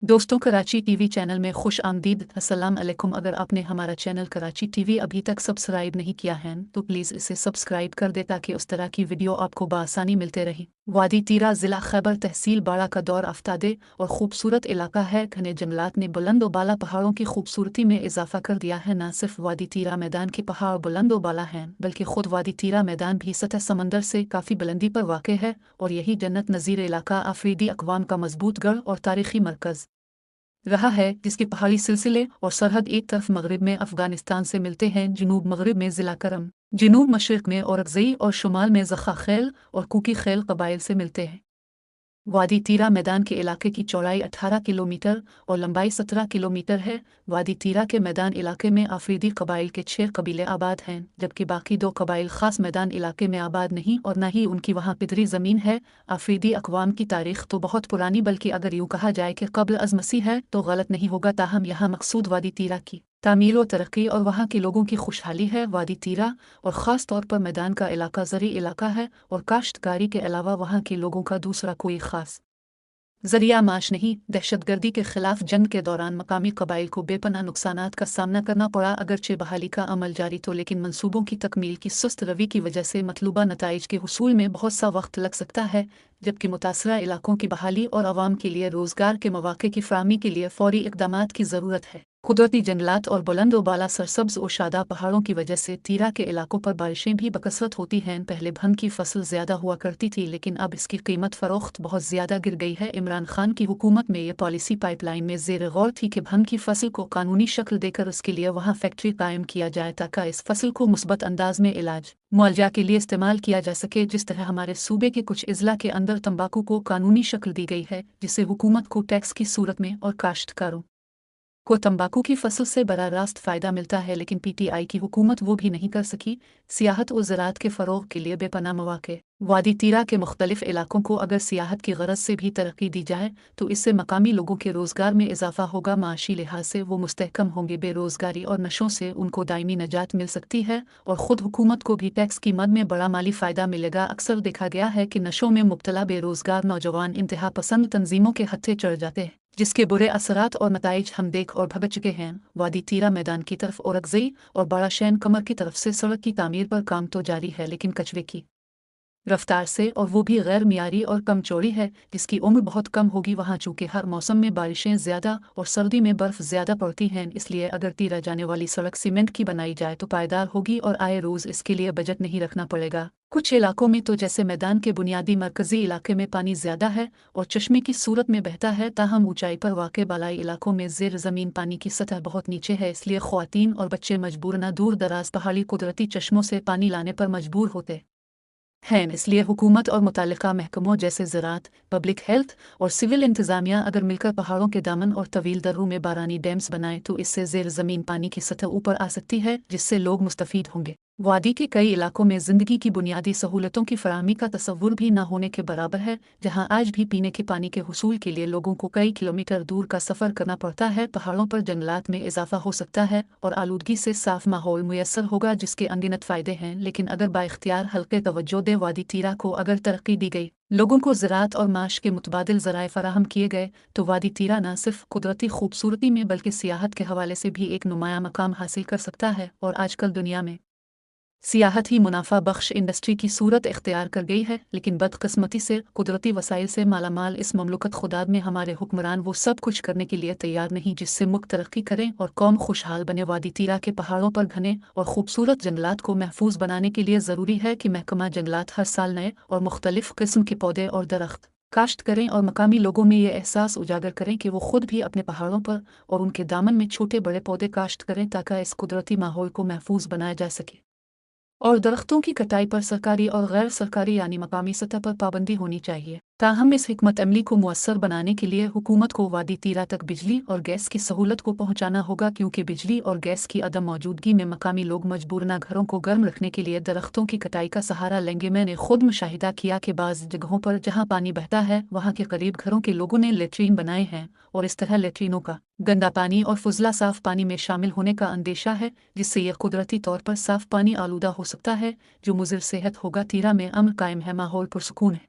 दोस्तों, Karachi TV channel में खुश आमदीद। अस्सलाम अलैकुम। अगर आपने हमारा चैनल कराची टीवी अभी तक सब्सक्राइब नहीं किया है तो प्लीज़ इसे सब्सक्राइब कर दे ताकि उस तरह की वीडियो आपको बआसानी मिलते रहे। वादी तीरा ज़िला खैबर तहसील बाड़ा का दौर आफ्तादे और खूबसूरत इलाका है। घने जंगलात ने बुलंद व बाला पहाड़ों की खूबसूरती में इजाफा कर दिया है। न सिर्फ वादी तीरा मैदान के पहाड़ बुलंद व बाला हैं बल्कि खुद वादी तीरा मैदान भी सतह समंदर से काफ़ी बुलंदी पर वाक़ है और यही जन्नत नज़ीर इलाका अफरीदी अक़वाम का मजबूत गढ़ और तारीख़ी मरकज़ रहा है, जिसके पहाड़ी सिलसिले और सरहद एक तरफ मगरिब में अफगानिस्तान से मिलते हैं, जनूब मगरिब में ज़िला करम, जनूब मशरिक़ में औरकज़ई और शुमाल में ज़ख़ा खैल और कुकी खैल कबाइल से मिलते हैं। वादी तीरा मैदान के इलाके की चौड़ाई 18 किलोमीटर और लंबाई 17 किलोमीटर है। वादी तीरा के मैदान इलाके में आफरीदी कबाइल के 6 कबीले आबाद हैं, जबकि बाकी 2 कबाइल ख़ास मैदान इलाके में आबाद नहीं और न ही उनकी वहाँ पिदरी ज़मीन है। आफरीदी अक़वाम की तारीख़ तो बहुत पुरानी, बल्कि अगर यूँ कहा जाए कि क़ब्ल अज़ मसीह है तो गलत नहीं होगा। ताहम यहाँ मकसूद वादी तीरा की तामीर व तरक्की और वहाँ के लोगों की खुशहाली है। वादी तीरा और ख़ास तौर पर मैदान का इलाका ज़री इलाका है और काश्तकारी के अलावा वहाँ के लोगों का दूसरा कोई ख़ास ज़रिया माश नहीं। दहशतगर्दी के खिलाफ जंग के दौरान मकामी कबाइल को बेपनाह नुकसानात का सामना करना पड़ा। अगरचे बहाली का अमल जारी तो लेकिन मंसूबों की तकमील की सुस्त रवि की वजह से मतलूबा नताइज के हुसूल में बहुत सा वक्त लग सकता है, जबकि मुतासरा इलाकों की बहाली और आवाम के लिए रोज़गार के मौक़े की फ़राहमी के लिए फ़ौरी इक़दामात की ज़रूरत है। कुदरती जंगलात और बुलंद व बाला सरसब्ज़ और शादाब पहाड़ों की वजह से तीरा के इलाकों पर बारिशें भी बकसरत होती हैं। पहले भंग की फसल ज़्यादा हुआ करती थी, लेकिन अब इसकी कीमत फ़रोख्त बहुत ज़्यादा गिर गई है। इमरान खान की हुकूमत में ये पॉलिसी पाइपलाइन में ज़ेर गौर थी कि भंग की फसल को कानूनी शक्ल देकर उसके लिए वहाँ फैक्ट्री कायम किया जाए ताकि इस फसल को मुस्बत अंदाज में इलाज मुआवजा के लिए इस्तेमाल किया जा सके। जिस तरह हमारे सूबे के कुछ अज़ला के अंदर तंबाकू को कानूनी शक्ल दी गई है, जिससे हुकूमत को टैक्स की सूरत में और काश्तकारों को तंबाकू की फसल से बराह रास्त फ़ायदा मिलता है, लेकिन पीटीआई की हुकूमत वो भी नहीं कर सकी। सियाहत और ज़राअत के फ़रोग़ के लिए बेपनाह मौक़े। वादी तीरा के मुख्तलिफ़ इलाकों को अगर सियाहत की गरज से भी तरक्की दी जाए तो इससे मकामी लोगों के रोज़गार में इजाफ़ा होगा। माशी लिहाज से वो मुस्तहकम होंगे। बेरोज़गारी और नशों से उनको दायमी नजात मिल सकती है और ख़ुद हुकूमत को भी टैक्स की मद में बड़ा माली फ़ायदा मिलेगा। अक्सर देखा गया है कि नशों में मुब्तला बेरोज़गार नौजवान इंतहा पसंद तंजीमों के हत्थे चढ़ जाते हैं, जिसके बुरे असरात और नताइज हम देख और भगत चुके हैं। वादी तीरा मैदान की तरफ औरकज़ई और बड़ा शैन कमर की तरफ से सड़क की तामीर पर काम तो जारी है, लेकिन कचरे की रफ्तार से, और वो भी गैर मियारी और कम चौड़ी है, जिसकी उम्र बहुत कम होगी। वहाँ चूँकि हर मौसम में बारिशें ज़्यादा और सर्दी में बर्फ़ ज़्यादा पड़ती हैं, इसलिए अगर तीरा जाने वाली सड़क सीमेंट की बनाई जाए तो पायदार होगी और आए रोज़ इसके लिए बजट नहीं रखना पड़ेगा। कुछ इलाकों में तो जैसे मैदान के बुनियादी मरकज़ी इलाके में पानी ज़्यादा है और चश्मे की सूरत में बहता है, ताहम ऊंचाई पर वाक़े बालाई इलाकों में ज़ेर ज़मीन पानी की सतह बहुत नीचे है। इसलिए ख़वातीन और बच्चे मजबूरन दूर दराज पहाड़ी कुदरती चश्मों से पानी लाने पर मजबूर होते हैं। इसलिए हुकूमत और मुताल्लिका महकमों जैसे ज़राअत, पब्लिक हेल्थ और सिविल इंतज़ामिया अगर मिलकर पहाड़ों के दामन और तवील दर्रों में बारानी डैम्स बनाएं तो इससे ज़ेर ज़मीन पानी की सतह ऊपर आ सकती है, जिससे लोग मुस्तफ़ीद होंगे। वादी के कई इलाकों में ज़िंदगी की बुनियादी सहूलतों की फराहमी का तसव्वुर भी न होने के बराबर है, जहाँ आज भी पीने के पानी के हुसूल के लिए लोगों को कई किलोमीटर दूर का सफ़र करना पड़ता है। पहाड़ों पर जंगलात में इजाफा हो सकता है और आलूदगी से साफ़ माहौल मुयस्सर होगा, जिसके अनगिनत फ़ायदे हैं, लेकिन अगर बाइख्तियार हल्के तवज्जो दे वादी तीरा को अगर तरक्की दी गई, लोगों को ज़राअत और माश के मुतबादिल ज़राए फ़राहम किए गए तो वादी तीरा न सिर्फ कुदरती खूबसूरती में बल्कि सियाहत के हवाले से भी एक नुमाया मकाम हासिल कर सकता है। और आजकल दुनिया में सियाहत ही मुनाफा बख्श इंडस्ट्री की सूरत इख्तियार कर गई है, लेकिन बदकिस्मती से कुदरती वसाइल से मालामाल इस ममलकत खुदाद में हमारे हुक्मरान वो सब कुछ करने के लिए तैयार नहीं जिससे मुल्क तरक्की करें और कौम खुशहाल बने। वादी तीरा के पहाड़ों पर घने और खूबसूरत जंगलात को महफूज बनाने के लिए ज़रूरी है कि महकमा जंगलात हर साल नए और मुख्तलिफ किस्म के पौधे और दरख्त काश्त करें और मकामी लोगों में ये एहसास उजागर करें कि वो खुद भी अपने पहाड़ों पर और उनके दामन में छोटे बड़े पौधे काश्त करें ताकि इस कुदरती माहौल को महफूज बनाया जा सके। और दरख्तों की कटाई पर सरकारी और गैर सरकारी यानी मकामी सतह पर पाबंदी होनी चाहिए। ताहम इस हिकमत अमली को मुअस्सर बनाने के लिए हुकूमत को वादी तीरा तक बिजली और गैस की सहूलत को पहुँचाना होगा, क्योंकि बिजली और गैस की अदम मौजूदगी में मकामी लोग मजबूरना घरों को गर्म रखने के लिए दरख्तों की कटाई का सहारा लेंगे। मैंने खुद मुशाहिदा किया कि बाज़ जगहों पर जहाँ पानी बहता है वहाँ के करीब घरों के लोगों ने लेट्रीन बनाए हैं और इस तरह लेट्रीनों का गंदा पानी और फुजला साफ पानी में शामिल होने का अंदेशा है, जिससे यह कुदरती तौर पर साफ पानी आलूदा हो सकता है जो मुज़िर सेहत होगा। तीरा में अमन कायम है, माहौल पुरसुकून है।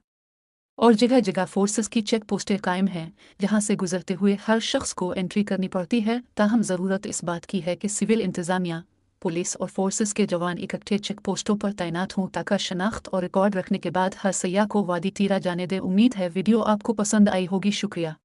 और जगह जगह फोर्सेस की चेक पोस्टें कायम हैं, जहां से गुजरते हुए हर शख्स को एंट्री करनी पड़ती है। ताहम ज़रूरत इस बात की है कि सिविल इंतज़ामिया, पुलिस और फोर्सेस के जवान इकट्ठे चेक पोस्टों पर तैनात हों ताकि शनाख्त और रिकॉर्ड रखने के बाद हर सयाह को वादी तीरा जाने दे। उम्मीद है वीडियो आपको पसंद आई होगी। शुक्रिया।